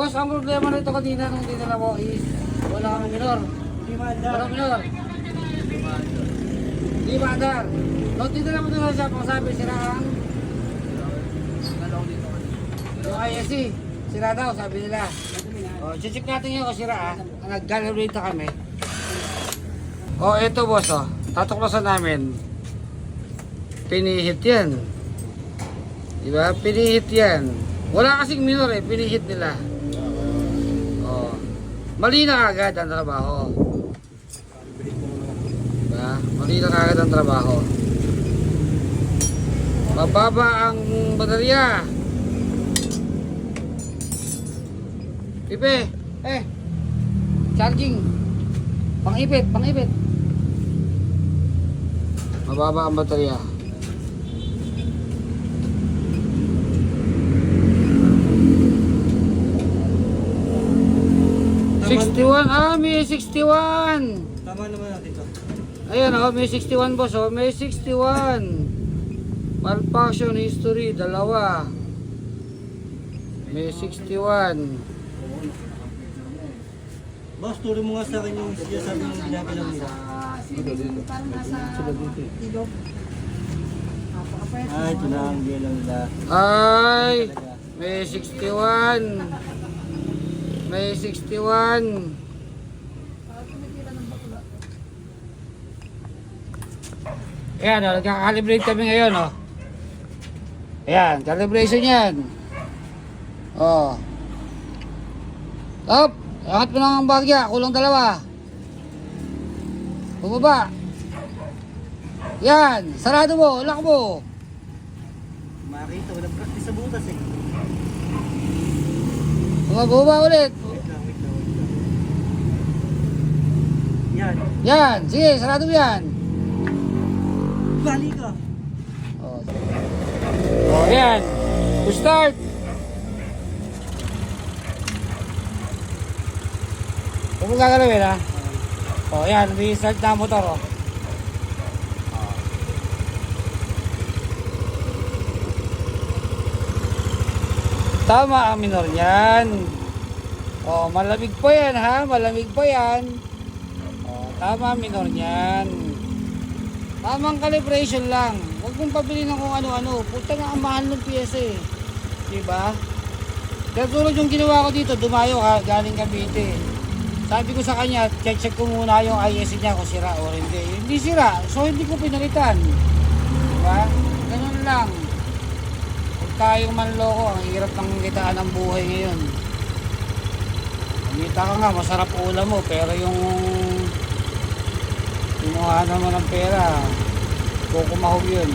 Boss, ang problema nito kanina nung dinala mo is wala kang minor. Walang minor. Di ba, Andar? Nung dinala mo dinala siya, kung sabi sira ang yung ISC. Sira daw, sabi nila. O, check natin yun kung sira ah. Nag-calibrate na kami. O, eto boss o. Tatuklasan namin. Pinihit yan. Diba? Pinihit yan. Wala kasing minor eh. Pinihit nila. O. Mali na agad ang trabaho. Diba? Mali na agad ang trabaho. Mababa ang baterya. Pipe, charging. Pang-ipit. Mababa ang baterya. May 61. Tama naman natin to. Ayan may 61 boss may 61. Malfunction history, dalawa. May 61. Boss, turo mo nga sa akin yung sinasabi ng binabilang nila. Parang nasa ilog. Ay, ito na ang bilang nila. Ay, may 61. May 61. Ayan nagkakalibrate kami ngayon Ayan, calibration yan. Up, angat mo lang ang bagya, kulang dalawa. Bumaba. Yan, sarado mo, lock mo. Makita, walang practice sa butas eh. Bumaba ulit. Wait lang. Yan. Yan, sige, sarado mo yan. Bali ka. Yan, to start. Huwag mo gagalawin yan, restart na ang motor Tama ang minor niyan. Malamig pa yan malamig pa yan. Tama ang minor niyan. Tamang calibration lang. Huwag mong pabili ng kung ano-ano. Puta nga ang mahal ng piyesa eh. Diba? Katulad yung ginawa ko dito, dumayo galing Cavite. Sabi ko sa kanya, check ko muna yung ISC niya kung sira o hindi. Hindi sira, so hindi ko pinalitan. Diba? Ganun lang. Huwag tayong manloko, ang hirap ng kitaan ng buhay ngayon. Kumita ka nga, masarap ulam mo, pero yung kinuha naman ng pera, kukumahog yun.